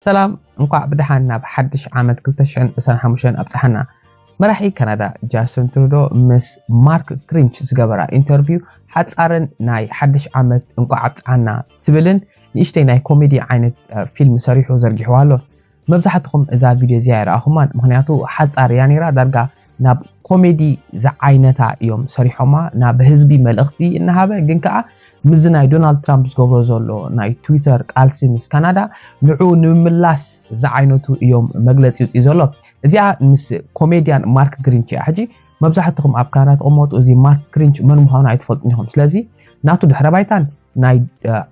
سلام انقع بدحنا بحدش عامد 2025 أبصحنا مراحي كندا جاستن ترودو مس مارك كرينش زغبرا انترفيو حصارن ناي حدش عامد انقع أبصحنا تبلن نيشتي ناي كوميدي عينت فيلم سريحو زرجحوالو مبزحتكم إذا فيديو زيارة أخوان مخنياتو حصار يعني را درجة ناب كوميدي زعينتا يوم سريحوما ناب هزبي ملغتي إنها بجنكا مزناي دونالد ترامب زغبرو زولو ناي تويتر قالسي مس كندا نعو نملاس زعينتو يوم مجلس يوصي زولو إذا مس كوميديان مارك جرينش حجي مبزحتكم أبكارات أموت وزي مارك جرينش من مهاونا يتفلتنيهم سلازي ناتو دحرا بايتان ناي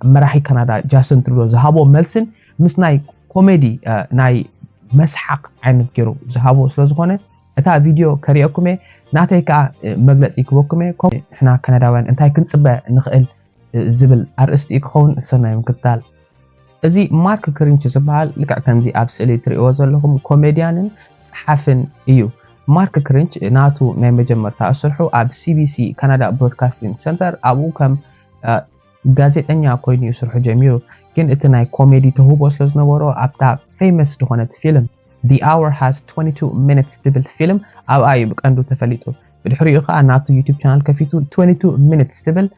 مراحي كندا جاستن ترودو زهابو ملسن مس ناي كوميدي ناي مسحق عين كيرو زهابو سلازخونه اتا فيديو كريئكم ناتي كا مجلس يكوكم احنا كنداوان انتي كنصبه نخእል زبل ارست يكون سنه مكتال ازي مارك كرينش زبال لك كنزي ابسلي تريو زلكم كوميديانن صحافن ايو مارك كرينش ناتو ناي مجمرتا اسرحو اب سي بي سي كندا برودكاستينج سنتر ابو كم غازيتنيا كوين يسرحو جميرو كن اتناي كوميدي تهوبو سلازنبرو ابتا فيمس دهونت فيلم The hour has 22 minutes تبل فيلم او اي بقندو تفليتو بدحريو خا ناتو يوتيوب channel كفيتو 22 minutes تبل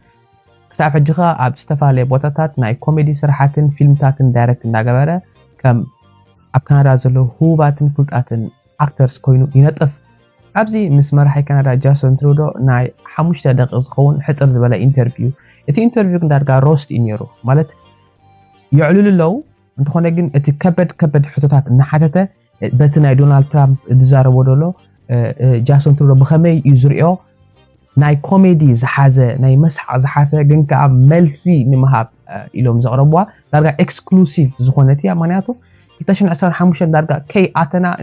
كساف حجخا اب استفالي بوتاتات ناي كوميدي سرحاتن فيلمتاتن دايركت انداغبره كم اب كندا زلو هوباتن فلطاتن اكترز كوينو ينطف ابزي مس مرحي كندا جاستن ترودو ناي 5 دقيقه زخون حصر زبله انترفيو اتي انترفيو كندارغا روست انيرو مالت يعلل لو انتخونه جن اتي كبد حتوتات نحاتته بتناي دونالد ترامب تزاربو دولو جاستن ترودو بخمي يزريو ناي كوميدي زحازه ناي مسح زحازه جن كا ملسي نمهاب إلهم زغربوا دارغا اكسكلوسيف زخونتيا معناتو 2025 دارغا كي اتنا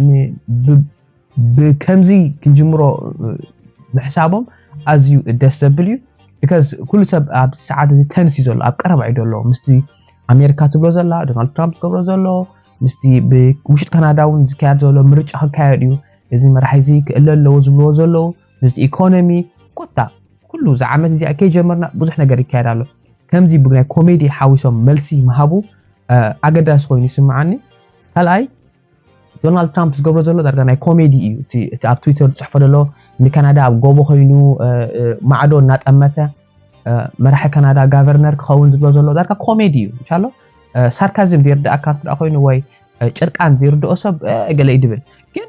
بكمزي كنجمرو بحسابهم as you DSW because كل سب اب ساعات زي تنسي زول اب قرب عيدلو مستي امريكا تبلو زلا دونالد ترامب تبلو زلو مستي بوشت كنداون زكاد زلو مرچ حكايديو ازي مرحيزي كللو زبلو زلو مستي ايكونومي قطا كله زعمت زي اكي جمرنا بزح ነገር ይካሄዳሉ ከምዚ ብግናይ ኮሜዲ ሓዊሶም መልሲ መሃቡ ኣገዳስ ኮይኑ ይስምዓኒ ካልኣይ ዶናልድ ትራምፕ ዝገብሮ ዘሎ ዳርጋ ናይ ኮሜዲ እዩ እቲ ኣብ ትዊተር ጽሕፈ ዘሎ ንካናዳ ኣብ ጎቦ ኮይኑ ማዕዶ እናጠመተ መራሒ ካናዳ ጋቨርነር ክኸውን ዝብሎ ዘሎ ዳርጋ ኮሜዲ እዩ ኢንሻአላ ሳርካዝም ዝርዳ ኣካርት ኮይኑ ወይ ጭርቃን ዝርድኦ ሰብ ገለ ይድብል ግን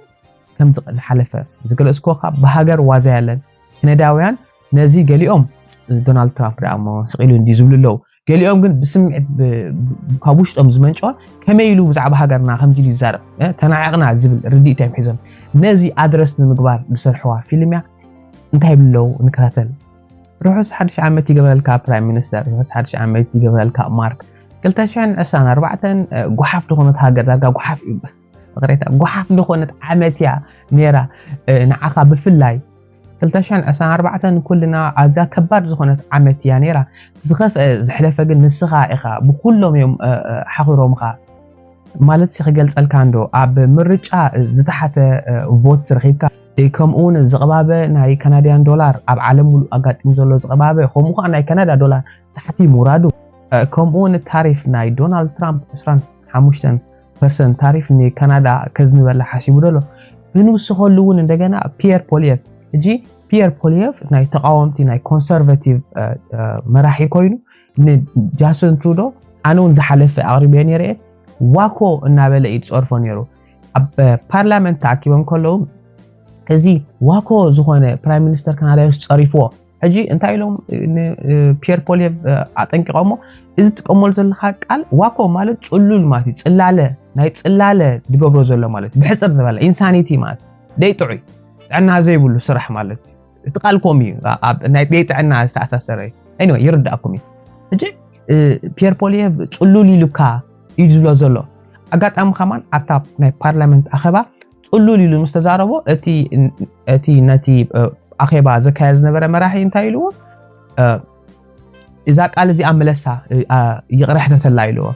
ከም ዝሓለፈ ዝገለጽኮ በሃገር ዋዛ ያለን كنداويان نزي قاليهم دونالد ترامب دعمو سقيلو اندي زبللو قاليهم ግን بسمعت كابوشطم زمنچوا كميلو بزعبه هاغرنا خمجلي يزارب تناعقنا زبل رديت تايم حيزن نزي ادرس المغبار بسرحوا فيلميا انتي بلو نكتاتل روحس حدش عامتي قبلكا برايم مينستر روحس حدش عامتي قبلكا مارك قلتاشان اسان 4 غحاف دخونت هاغر دارغا غحاف غريتا غحاف دخونت عامتيا ميرا نعخا بفلاي 2014 كلنا عزا كبار زخونت عمت يانيرا زخف زحلفه جن نسخا اخا بكلهم يوم حقيروم خا مالت سي خجلصلكاندو اب مرچا زتحته فوت رخيبكا كمون زقبابه ناي كنديان دولار اب عالم ملو اغاطيم زلو زقبابه خمو خا ناي كندا دولار تحتي مرادو كمون تاريف ناي دونالد ترامب 25% تاريف ني كندا كزنبل حاسيبو دلو بنوس خلون እንደገና ፒየር ፖሊየፍ جي بيير بولييف ناي تقاومتي ناي كونسرفاتيف مراحي كوينو من جاستن ترودو انون زحلف اغربيان يري واكو نابله ايد صرفون يرو اب بارلمنت تاكيبن كلو ازي واكو زخونه برايم مينستر كندا صريفو اجي انتاي لهم بيير بولييف اطنققمو اذ تقمول زلخا قال واكو مالت صلول ماتي صلاله ناي صلاله دغبرو زلو مالت بحصر زباله انسانيتي مات ديطعي عنا زي بقولوا صرح مالت تقالكم ناي ديت عنا استاسري anyway يرداكم اجي بيير بولييف صلولي لوكا يجلو زلو اغاطام خمان اتاب ناي بارلمنت اخبا صلولي لو مستزاربو اتي نتي اخبا زكاز نبره مراحي انتايلو اذا قال زي املسا يقرحته تلايلو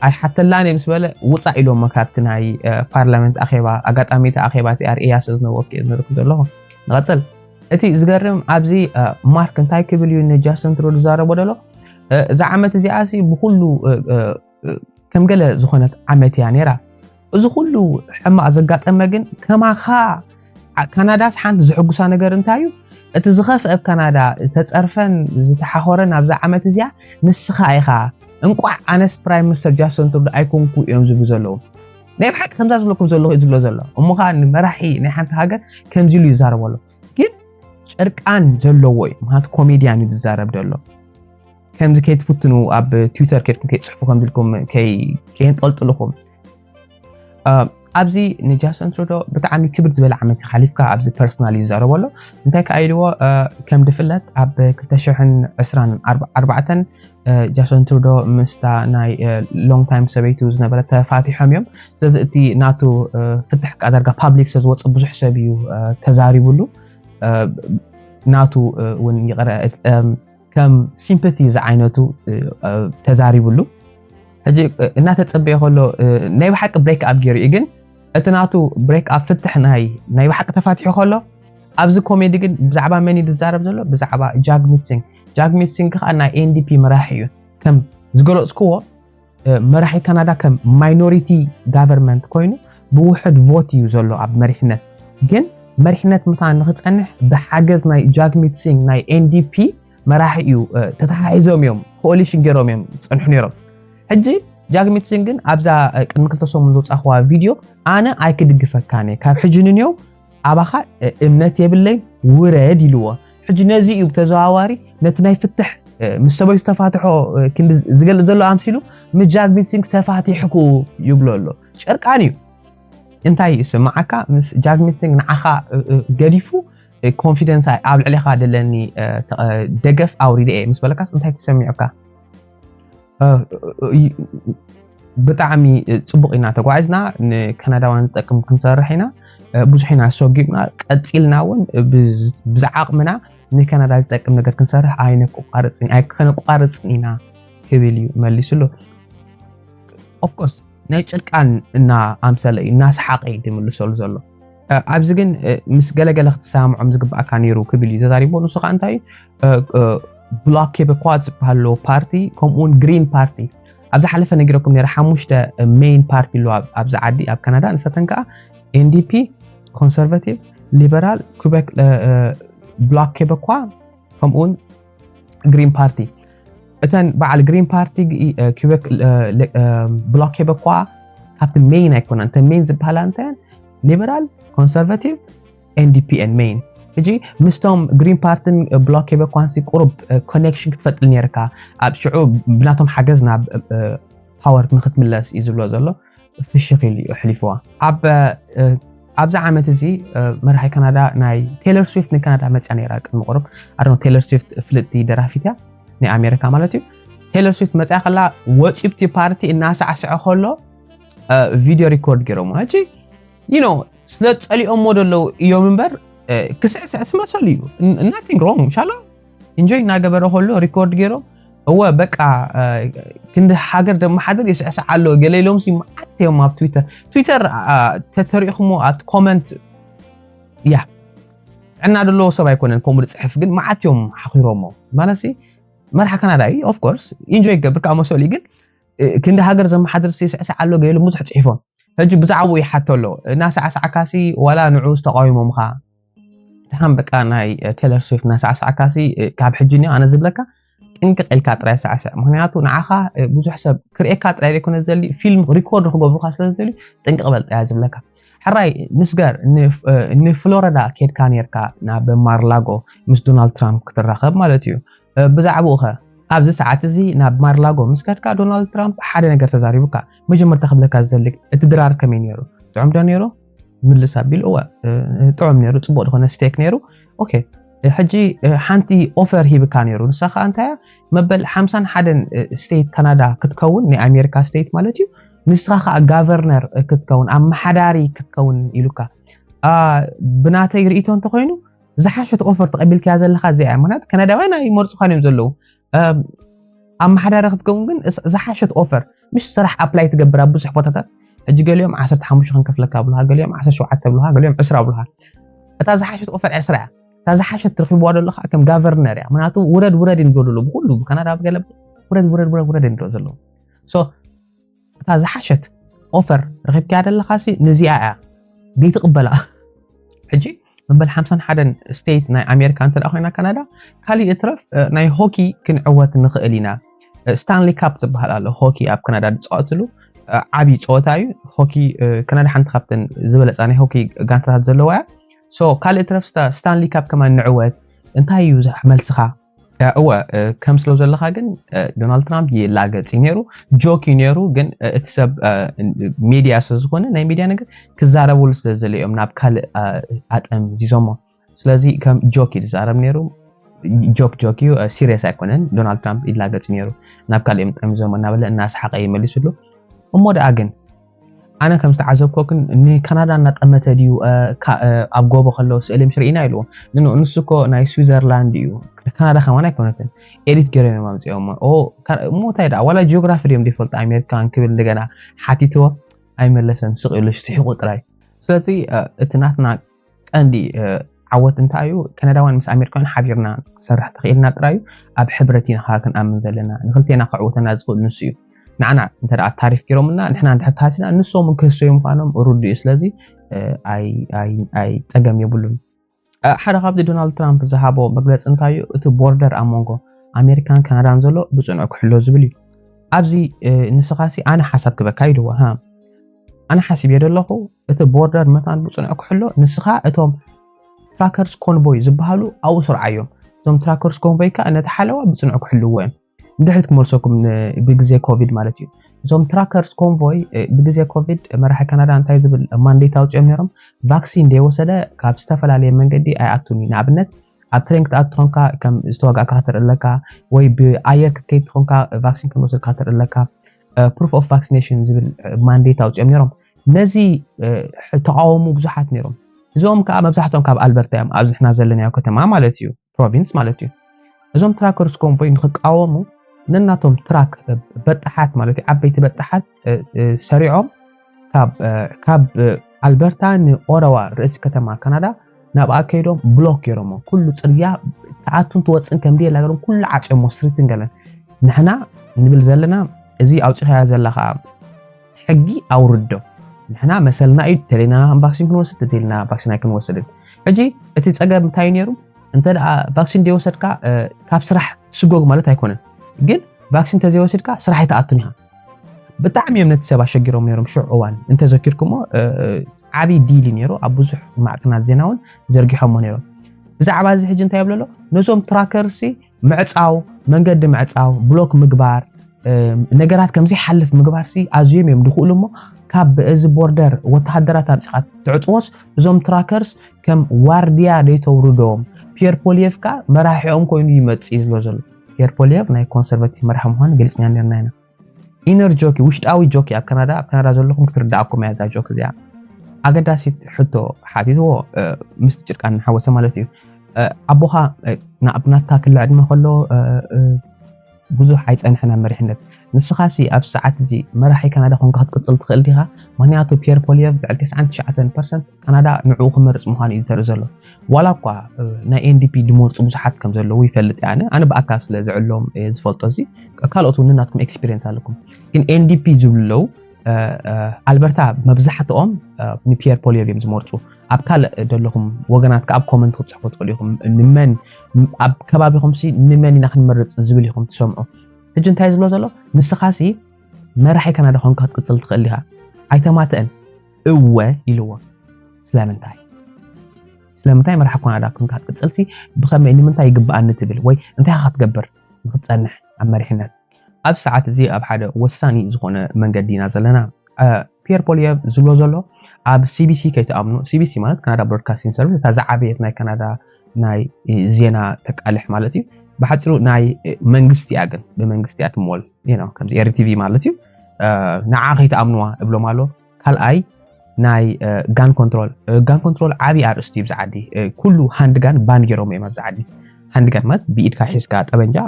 اي حتى لاني مسبله وصا الو مكاتناي بارلمنت اخيبا اغاطاميت اخيبات ارياس زنوكي نركدلو نغصل اتي زغرم ابزي مارك انتاي كبليو نجاستن ترود زاربو دلو زعمت زي اسي بكل كم قال زخونت عمت يعني را እዚ ኩሉ ሕማቅ ዘጋጠመ ግን ከማኻ ካናዳስ ሓንቲ ዝሕጉሳ ነገር እንታይ እዩ እቲ ዝኸፍአ ኣብ ካናዳ ዝተፀርፈን ዝተሓኾረን ኣብዛ ዓመት እዚኣ ንስኻ ኢኻ እንቋዕ ኣነስ ፕራይም ሚኒስተር ጃስቲን ትሩዶ ኣይኮንኩ እዮም ዝብሉ ዘለዉ ናይ ብሓቂ ከምዛ ዝብለኩም ዘለኹ እዩ ዝብሎ ዘሎ እሞ ከዓ ንመራሒ ናይ ሓንቲ ሃገር ከምዚ ኢሉ ይዛረብ ኣሎ ግን ጨርቃን ዘለዎ እዩ ምክንያቱ ኮሜድያን እዩ ዝዛረብ ዘሎ ከምዚ ከይትፍትኑ ኣብ ትዊተር ከይድኩም ከይትፅሕፉ ከምዝልኩም ከየንጠልጥልኹም ኣብዚ ንጃስቲን ትሩዶ ብጣዕሚ ክብር ዝበለ ዓመት ሓሊፍካ ኣብዚ ፐርሰናሊ ይዛረብ ኣሎ እንታይ ከዓ ኢልዎ ከም ድፍለጥ ኣብ 2024 ጃስቲን ትሩዶ ምስታ ናይ ሎንግ ታይም ሰበይቱ ዝነበረ ተፋቲሖም እዮም ስለዚ እቲ ናቱ ፍትሕ ዳርጋ ፓብሊክ ዝወፅእ ብዙሕ ሰብ እዩ ተዛሪቡሉ ናቱ እውን ይቐረአ ከም ሲምፓቲ ዝዓይነቱ ተዛሪቡሉ ሕጂ እናተፀበየ ከሎ ናይ ብሓቂ ብሬክ ኣብ ገይሩ እዩ ግን እቲ ናቱ ብሬክ ኣብ ፍትሕ ናይ ብሓቂ ተፋቲሑ ከሎ ኣብዚ ኮሜዲ ግን ብዛዕባ መን ይዛረብ ዘሎ ብዛዕባ ጃግሚት ሲንግ ከዓ ናይ ኤንዲፒ መራሒ እዩ ከም ዝገለፅክዎ መራሒ ካናዳ ከም ማይኖሪቲ ጋቨርንመንት ኮይኑ ብውሕድ ቮት እዩ ዘሎ ኣብ መሪሕነት ግን መሪሕነት ምታን ንኽፀንሕ ብሓገዝ ናይ ጃግሚት ሲንግ ናይ ኤንዲፒ መራሒ እዩ ተተሓሒዞም እዮም ኮሊሽን ገይሮም እዮም ዝፀንሑ ነይሮም ሕጂ ጃግሚት ሲንግ ግን ኣብዛ ቅድሚ 2 ሰሙን ዝወፃኽዋ ቪድዮ ኣነ ኣይክድግፈካነ ካብ ሕጂ ንንዮ ኣባኻ እምነት የብለይ ውረድ ኢልዎ ሕጂ ነዚ እዩ ተዘዋዋሪ ነቲ ናይ ፍትሕ ምስ ሰበይቱ ተፋትሖ ክንዲ ዝገልፅ ዘሎ ኣምሲሉ ምጃግሚት ሲንግ ተፋቲሕኩ ይብሎ ኣሎ ጨርቃን እዩ እንታይ ይስማዓካ ምስ ጃግሚት ሲንግ ንዓኻ ገዲፉ ኮንፊደንስ ኣብ ልዕሊኻ ደለኒ ደገፍ ኣውሪደ እየ ምስ በለካስ እንታይ ተሰሚዑካ ብጣዕሚ ፅቡቅ ኢና ተጓዒዝና ንካናዳውያን ዝጠቅም ክንሰርሕ ኢና ብዙሕ ኢና ሰጊምና ቀፂልና እውን ብዝዓቕምና ንካናዳ ዝጠቅም ነገር ክንሰርሕ ኣይከነቋርፅን ኢና ክብል እዩ መሊሱሉ ኦፍ ኮርስ ናይ ጨርቃን እና ኣምሰለ እዩ እናሰሓቀ እዩ ድምልሰሉ ዘሎ ኣብዚ ግን ምስ ገለገለ ክትሰማዖም ዝግባእካ ነይሩ ክብል እዩ ተዛሪቦ ንሱ ከዓ እንታይ ብሎክ ኬበኳ ዝበሃሉ ፓርቲ ከምኡውን ግሪን ፓርቲ ኣብዛ ሓለፈ ነጊረኩም ነይረ 5 ሜይን ፓርቲ ኣሎ ኣብዛ ዓዲ ኣብ ካናዳ ንሰተን ከዓ ኤንዲፒ ኮንሰርቫቲቭ ሊበራል ኩቤክ ብሎክ ኬበኳ ከምኡውን ግሪን ፓርቲ እተን በዓል ግሪን ፓርቲ ኩቤክ ብሎክ ኬበኳ ካብቲ ሜይን ኣይኮነን እተን ሜይን ዝበሃላ እንታይን ሊበራል ኮንሰርቫቲቭ ኤንዲፒን ሜይን ሕጂ ምስቶም ግሪን ፓርቲን ብሎክ ኬበኳንሲ ቁሩብ ኮኔክሽን ክትፈጥል ነርካ ኣብ ሽዑ ብናቶም ሓገዝ ናብ ፓወር ንክትምለስ እዩ ዝብሎ ዘሎ ፍሽኽ ኢሉ ኣሕሊፍዋ ኣብዛ ዓመት እዚ መራሒ ካናዳ ናይ ቴይለር ስዊፍት ንካናዳ መፅያ ነይራ ቅድሚ ቁሩብ ኣድኖ ቴይለር ስዊፍት ፍልጥቲ ደራፊት እያ ናይ ኣሜሪካ ማለት እዩ ቴይለር ስዊፍት መፅያ ከላ ወፂብቲ ፓርቲ እናሳዕስዐ ከሎ ቪድዮ ሪኮርድ ገይሮም ሕጂ ስለ ፀሊኦም ደለው እዮም እምበር ክስዕስዕ ስመሰሉ እዩ nothing wrong ሻሎ ኢንጆይ እናገበረ ከሎ ሪኮርድ ገይሮም እወ በቃ ክንዲ ሃገር ደመሓደር ይስዕስዕ ኣሎ ገለይሎም ሲ ማዓትዮም ኣብ ትዊተር ተተሪኹሞ ኣት ኮመንት ያ ዕና ደሎ ሰብ ኣይኮነን ከምኡ ዝፅሕፍ ግን ማዓትዮም ሓኺሮሞ ማለሲ መራሒ ካናዳ እዩ ኦፍ ኮርስ ኢንጆይ ገበር ከዓ መሰሉ ግን ክንዲ ሃገር ዘመሓደር ይስዕስዕ ኣሎ ገለይሎም ብዙሕ ፅሒፎም ሕጂ ብዛዕባኡ ይሓቶ ኣሎ እናሳዕሳዕካሲ ዋላ ንዑ ዝተቃዊሞምካ ተሃም በቃ ናይ ቴይለር ስዊፍት እናሳዕሳዕካሲ ካብ ሕጂ ንዮ ኣነ ዝብለካ ጥንቅቕ ኢልካ ጥራይ ሳዕስዕ ምክንያቱ ንዓኻ ብዙሕ ሰብ ክርኤካ ጥራይ ዘይኮነ ዝደሊ ፊልም ሪኮርድ ክገብሩካ ስለዝደሊ ጥንቅቕ በልጣ እያ ዝብለካ ሕራይ ንስገር ንፍሎሪዳ ከድካ ነርካ ናብ ማርላጎ ምስ ዶናልድ ትራምፕ ክትራኸብ ማለት እዩ ብዛዕባኡ ኸ ኣብዚ ሰዓት እዚ ናብ ማርላጎ ምስ ከድካ ዶናልድ ትራምፕ ሓደ ነገር ተዛሪቡካ መጀመርታ ክብለካ ዝደሊ እቲ ድራር ከመይ ነይሩ ጥዑም ዶ ነይሩ ምልስ ኣቢል እወ ጥዑም ነይሩ ፅቡቅ ዝኾነ ስቴክ ነይሩ ኦኬ ሕጂ ሓንቲ ኦፈር ሂብካ ነይሩ ንሳኻ እንታይ መበል 51 ስቴት ካናዳ ክትከውን ናይ ኣሜሪካ ስቴት ማለት እዩ ንስኻ ከዓ ጋቨርነር ክትከውን ኣመሓዳሪ ክትከውን ኢሉካ ብናተይ ርእቶ እንተኮይኑ ዝሓሸት ኦፈር ተቐቢልካ ዘለካ እዚኣ ምክንያቱ ካናዳውያን ይመርፁካ እዮም ዘለዉ ኣመሓዳሪ ክትከውን ግን ዝሓሸት ኦፈር مش صراحة أبلاي تقبل أبوس حبوتها الجيل اليوم 15 كنكفل كابلها قال اليوم 17 بلها قال اليوم 10 بلها تازح حشت أوفر 10 تازح حشت ترخيب وادو لها كم غافرنر يعني معناته ورد ندولو بقولو بكندا بقلب ورد ندولو so تازح حشت اوفر رخيب كي عدل خاسي نزيعة بيت قبلها حجي من بال 51 ستيت ناي امريكا انت اخوينا كندا كالي اترف ناي هوكي كنعوت نخئلينا ستانلي كاب زبحال الله هوكي اب كندا تصقتلو عبي صوتايو هوكي كندا حنت خافتن زبلصاني هوكي غانتات زلوا سو كالي اترف ستانلي كاب كمان نعوت انتاي يوزح ملسخا هو كم سلو زلخا جن دونالد ترامب يلاقص نيرو جوكي نيرو جن اتسب ميديا سوزخونه ناي ميديا نغ كزاربول زليوم ناب كال اتم زيزومو سلازي كم جوكي زارب نيرو جوكيو سيريس ايكونن دونالد ترامب يلاقص نيرو ناب كال يمطم زومو نابل الناس حق يملسلو امود اجن انا كم استعذبكو كن اني كندا نطمته ديو اب غوبو خلو سلم شرينا يلو نو نسكو ناي سويزرلاند يو كندا خمانه كونتن ኤዲት ገረን ማምጽኦም ሞታይዳ ወላ ጂኦግራፊ ደም ዲፎልት አሜሪካን ክብል እንደገና ሓቲትዎ አይመለሰን ስቕሉሽ ሲሕቁ ጥራይ ስለዚ እትናትና ቀንዲ ዓወት እንታዩ ካናዳዋን ምስ አሜሪካን ሓቢርና ሰራሕ ተኺልና ጥራዩ ኣብ ሕብረቲና ካክን ኣምን ዘለና ንክልቴና ክዕወተና ዝኽእል ንሱ እዩ ንዓና እንተዳ ታሪፍ ጊሮምና ንሕና እንድሕታሲና ንሶም ከሰዮም ፋኖም ሩዲ ስለዚ አይ ፀገም የብሉን ሓደ ካብቲ ዶናልድ ትራምፕ ዝሃቦ መግለጽ እንታዩ እቲ ቦርደር ኣሞንጎ አሜሪካን ካናዳን ዘሎ ብጽኑዕ ክሕሎ ዝብል እዩ ኣብዚ ንስኻሲ ኣነ ሓሳብ ክበካ ይድዋ ኣነ ሓሲብ የደለኹ እቲ ቦርደር መታን ብጽኑዕ ክሕሎ ንስኻ እቶም ትራከርስ ኮንቮይ ዝበሃሉ ኣብኡ ስርዓዮም እቶም ትራከርስ ኮንቮይ ካ ነቲ ሓለዋ ብጽኑዕ ክሕልዎ እዮም እንድሕሪት ክመልሰኩም ብግዜ ኮቪድ ማለት እዩ እዞም ትራከርስ ኮንቮይ ብግዜ ኮቪድ መራሒ ካናዳ እንታይ ዝብል ማንዴት ኣውፅኦም ነይሮም ቫክሲን ደይወሰደ ካብ ዝተፈላለየ መንገዲ ኣይኣቱን ንኣብነት ኣብ ትሬንክ ተኣትኾንካ ከም ዝተዋጋእካ ክትርእለካ ወይ ብኣየር ክትከይድ ትኾንካ ቫክሲን ክንወስድ ክትርእለካ ፕሩፍ ኦፍ ቫክሲኔሽን ዝብል ማንዴት ኣውፅኦም ነይሮም ነዚ ተቃወሙ ብዙሓት ነይሮም እዞም ከዓ መብዛሕትኦም ካብ ኣልበርታ እዮም ኣብዚ ሕና ዘለናዮ ከተማ ማለት እዩ ፕሮቪንስ ማለት እዩ እዞም ትራከርስ ኮንቮይ ንኽቃወሙ ነናቶም ትራክ በጣሓት ማለት እዩ ዓበይቲ በጣሓት ሰሪዖም ካብ ኣልበርታ ንኦሮዋ ርእሲ ከተማ ካናዳ ናብ ኣከይዶም ብሎክ ገይሮሞ ኩሉ ጽርያ ተኣቱን ትወፅን ከም ዲላ ገሮም ኩሉ ዓጨሞ ስትሪትን ገለን ንሕና ንብል ዘለና እዚ ኣውጪኻ ዘለኻ ሕጊ ኣውርዶ ንሕና መሰልና እዩ ተሌና ቫክሲን ክንወስድ ተሌና ቫክሲን ኣይክንወስድን ሕጂ እቲ ፀገም እንታይ ነይሩ እንተ ቫክሲን ደይወሰድካ ካብ ስራሕ ስጎግ ማለት ኣይኮነን ግን ቫክሲን ተዘይወሰድካ ስራሕ ኣይተኣቱን ኢኻ ብጣዕሚ እዮም ነቲ ሰብ ኣሸጊሮም ነይሮም ሽዑ እዋን እንተዘኪርኩሞ ዓቢ ዲሊ ነይሩ ኣብ ብዙሕ ማዕከናት ዜናውን ዘርጊሖሞ ነይሮም ብዛዕባ እዚ ሕጂ እንታይ ይብለሎ ነዞም ትራከርሲ ምዕፃው መንገዲ ምዕፃው ብሎክ ምግባር ነገራት ከምዚ ሓልፍ ምግባርሲ ኣዝዮም እዮም ድኽእሉ እሞ ካብ እዚ ቦርደር ወተሃደራት ኣምፂኻ ትዕፅዎስ እዞም ትራከርስ ከም ዋርድያ ደይተውርዶም ፒየር ፖሊየፍካ መራሒኦም ኮይኑ ይመፅእ ዝብሎ ዘሎ ፒየር ፖሊየፍ ናይ ኮንሰርቫቲቭ መራሒ ምዃኑ ገልጽና ነርና ኢና ኢነር ጆኪ ውሽጣዊ ጆኪ ኣብ ካናዳ ዘለኹም ክትርዳእኩም እያ እዛ ጆክ እዚኣ ኣገዳሲት ሕቶ ሓቲትዎ ምስቲ ጭርቃን ሓወሰ ማለት እዩ ኣቦኻ ናብናታ ክልዕድመ ከሎ ብዙሕ ኣይፀንሕና መሪሕነት ንስኻሲ ኣብ ሰዓት እዚ መራሒ ካናዳ ኮንካ ክትቅፅል ትኽእል ዲኻ ምክንያቱ ፒየር ፖሊየፍ ልዕሊ 99% ካናዳ ንዕኡ ክመርፅ ምዃኑ እዩ ዘርኢ ዘሎ ዋላ እኳ ናይ ኤንዲፒ ድመርፁ ብዙሓት ከም ዘለዉ ይፈልጥ ኣነ ብኣካል ስለ ዝዕሎም ዝፈልጦ እዚ ካልኦት እውን ናትኩም ኤክስፒሪየንስ ኣለኩም ግን ኤንዲፒ ዝብለው ኣልበርታ መብዛሕትኦም ንፒየር ፖሊየፍ እዮም ዝመርፁ ኣብ ካልእ ዘለኹም ወገናት ካብ ኮመንት ክትፅሕፉ ትኽእሉ ኢኹም ንመን ኣብ ከባቢኹም ሲ ንመን ኢና ክንመርፅ ዝብል ኢኹም ትሰምዑ ሕጂ እንታይ ዝብሎ ዘሎ ንስኻሲ መራሒ ካናዳ ኮንካ ክትቅፅል ትኽእል ኢኻ ኣይተማትአን እወ ኢልዎ ስለምንታይ መራሒ ካናዳ ኮንካ ክትቅፅልሲ ብኸመይ ንምንታይ ይግባኣኒ ትብል ወይ እንታይ ክትገብር ንክትፀንሕ ኣብ መሪሕነት ኣብ ሰዓት እዚ ኣብ ሓደ ወሳኒ ዝኾነ መንገዲ ኢና ዘለና ፒየር ፖሊየፍ ዝብሎ ዘሎ ኣብ ሲቢሲ ከይተኣምኑ ሲቢሲ ማለት ካናዳ ብሮድካስቲንግ ሰርቪስ እታ ዝዓበየት ናይ ካናዳ ናይ ዜና ተቃልሕ ማለት እዩ ብሓፂሩ ናይ መንግስቲ እያ ግን ብመንግስቲ እያ ትሞል ከምዚ ኤርቲቪ ማለት እዩ ንዓ ከይተኣምንዋ እብሎም ኣሎ ካልኣይ ናይ ጋን ኮንትሮል ዓብዪ ኣርእስቲ እዩ ብዛዓዲ ኩሉ ሃንድ ጋን ባን ገይሮም እዮም ኣብ ዝዓዲ ሃንድ ጋን ማለት ብኢድካ ሒዝካ ጠበንጃ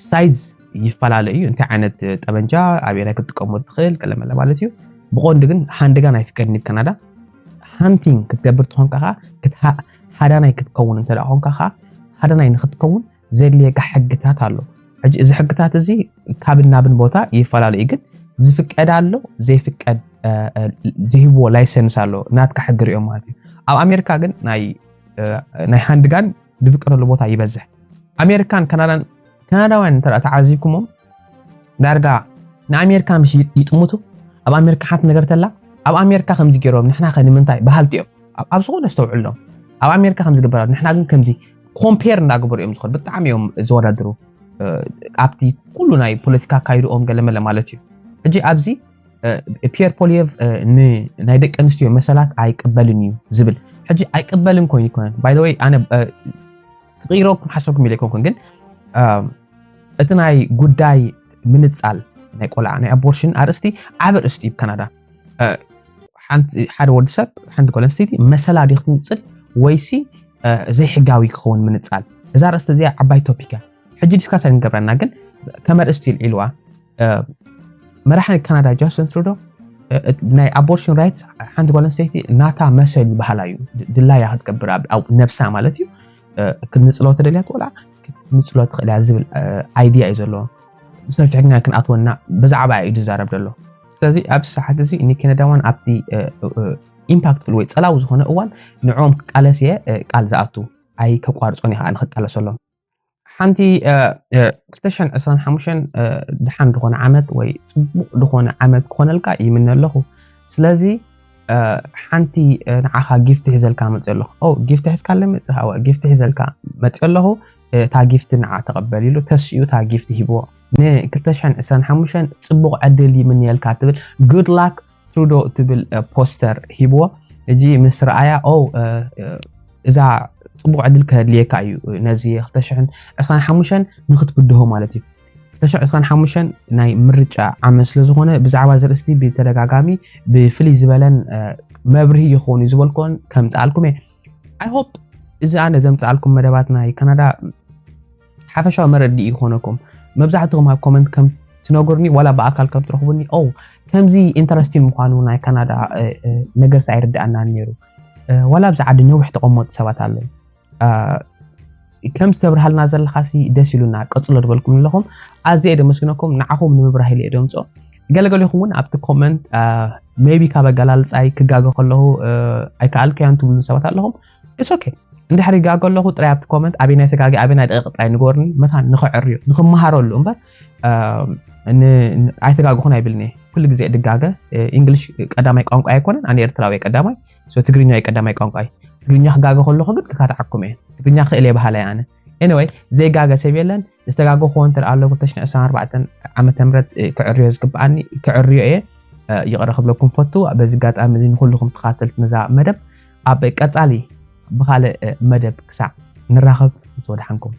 ሳይዝ ይፈላለ እዩ እንታይ ዓይነት ጠበንጃ ኣበይ ላይ ክትጥቀመሉ ትኽእል ቀለመለ ማለት እዩ ብቆንዲ ግን ሃንድ ጋን ኣይፍቀድን ካናዳ ሃንቲንግ ክትገብር ትኾንካ ሓዳናይ ክትከውን እንተዳ ኮንካ ሓዳናይ ንክትከውን ዘድልየካ ሕግታት ኣሎ ሕጂ እዚ ሕግታት እዚ ካብ ናብን ቦታ ይፈላለ እዩ ግን ዝፍቀድ ኣሎ ዘይፍቀድ ዝህብዎ ላይሰንስ ኣሎ ናትካ ሕግሪኦም ማለት እዩ ኣብ ኣሜሪካ ግን ናይ ሃንድጋን ዝፍቀደሉ ቦታ ይበዝሕ ኣሜሪካን ካናዳውያን እንተራ ተዓዚብኩሞም ዳርጋ ንኣሜሪካ ምሽ ይጥሙቱ ኣብ ኣሜሪካ ሓንቲ ነገር ተላ ኣብ ኣሜሪካ ከምዚ ገይሮም ንሕና ንምንታይ ባህልቲኦም ኣብ ዝኾነ ዝተውዕሎም ኣብ ኣሜሪካ ከምዚ ግበራ ንሕና ግን ከምዚ ኮምፔር እንዳግበሩ እዮም ዝኸዱ ብጣዕሚ እዮም ዝወዳድሩ ኣብቲ ኩሉ ናይ ፖለቲካ ካይድኦም ገለመለ ማለት እዩ ሕጂ ኣብዚ ፒየር ፖሊየቭ ናይ ደቂ ኣንስትዮ መሰላት ኣይቅበልን እዩ ዝብል ሕጂ ኣይቅበልን ኮይኑ ይኮነን ባይ ዘ ወይ ኣነ ክቕይሮኩም ሓሰብኩም ኢለ ይኮንኩን ግን እቲ ናይ ጉዳይ ምንጻል ናይ ቆልዓ ናይ አቦርሽን ኣርእስቲ ዓብ ኣርእስቲ ብካናዳ ሓደ ወዲ ሰብ ሓንቲ ጓል ኣንስተይቲ መሰላ ዲ ክትንጽል ወይሲ ዘይሕጋዊ ክኸውን ምንጻል እዛ ኣርእስቲ እዚኣ ዓባይ ቶፒክ እያ ሕጂ ዲስካስ እንገብረና ግን ከመርእስቲ ኢልዋ መራሕን ካናዳ ጃስቲን ትሩዶ ናይ አቦርሽን ራይትስ ሓንቲ ጓል ኣንስተይቲ ናታ መሰል ይበሃላ እዩ ድላያ ክትገብር ኣብ ነፍሳ ማለት እዩ ክንጽሎ ተደልያ ቆልዓ ክንጽሎ ትኽእል ዝብል አይዲያ እዩ ዘለዎ ሰፊሕ ግን ክንኣትወና ብዛዕባ እዩ ዝዛረብ ዘሎ ስለዚ ኣብ ሰዓት እዚ እኒ ካናዳዋን ኣብቲ ኢምፓክትፉል ወይ ጸላው ዝኾነ እዋን ንዖም ቃለስየ ቃል ዝኣቱ ኣይ ከቋርጾን ይኸ ንኽጣለሰሎም ሓንቲ 2025 ድሓን ዝኾነ ዓመት ወይ ጽቡቕ ዝኾነ ዓመት ክኾነልካ ይምነለኹ ስለዚ ሓንቲ ንዓኻ ጊፍቲ ሒዘልካ መጽእ ኣለኹ ጊፍቲ ሒዝካ ለመጽእ ጊፍቲ ሒዘልካ መጽእ ኣለኹ እታ ጊፍቲ ንዓ ተቐበል ኢሉ ተስኡ እታ ጊፍቲ ሂብዎ ን2025 ጽቡቕ ዕድል ይምንየልካ ትብል good luck ትሩዶ ትብል ፖስተር ሂብዎ እጂ ምስ ረኣያ እዛ ጽቡቕ ዕድል ከድልየካ እዩ ነዚ 2025 ንኽትብድሆ ማለት እዩ 2025 ናይ ምርጫ ዓመት ስለ ዝኾነ ብዛዕባ ዘርእስቲ ብተደጋጋሚ ብፍልይ ዝበለን መብርሂ ይኾኑ ዝበልኮን ከም ጻልኩም I hope እዚ ኣነ ዘምጻልኩም መደባት ናይ ካናዳ ሓፈሻዊ መረዲ ይኾነኩም መብዛሕትኩም ኣብ ኮሜንት ከም ትነግሩኒ ወላ በአካል ከም ትረኽቡኒ ከምዚ ኢንተረስቲንግ ምዃኑ ናይ ካናዳ ነገር ሳይርዳእና ነይሩ ወላ ብዛዕባ ነዊሕ ተቐመጡ ሰባት ኣለዉ ከም ዝተብርሃልና ዘለኻሲ ደስ ኢሉና ቀጽሎ ድበልኩም ኣለኹም ኣዝየ ደመስግነኩም ንዓኹም ንምብራህ ኢለ ደምጾ ገለገለኹም እውን ኣብቲ ኮሜንት ሜቢ ካብ ኣገላልጻይ ክጋገ ከለኹ ኣይከኣልከያን ትብሉ ሰባት ኣለኹም it's okay እንድሕሪ ጋገ ኣለኹ ጥራይ ኣብቲ ኮሜንት ኣበናይ ተጋጊ ኣበናይ ደቂቕ ጥራይ ንገርኒ መታን ንኽዕርዮ ንኽመሃረሉ እምበር ኣይተጋግኹን ኣይብልኒ ኩሉ ግዜ ድጋገ እንግሊሽ ቀዳማይ ቋንቋ ኣይኮነን ኣነ ኤርትራዊ ቀዳማይ ትግርኛ ቀዳማይ ቋንቋ ትግርኛ ክጋገ ከለኹ ግን ክካትዓኩም እየ ትግርኛ ክእለ ባህላየ ኣነ anyway ዘይጋገ ሰብ የለን ዝተጋገ ኾን ተር ኣለኹ 2024 ዓመተ ምህረት ክዕርዮ ዝግብኣኒ ክዕርዮ እየ ይቕረ ክብለኩም ፈቱ በዚ ጋጣሚ እዚ ንኩልኩም ተኻተልት ነዛ መደብ ኣብ ቀጻሊ بخالق مدب كسع نراخب وتودحنكم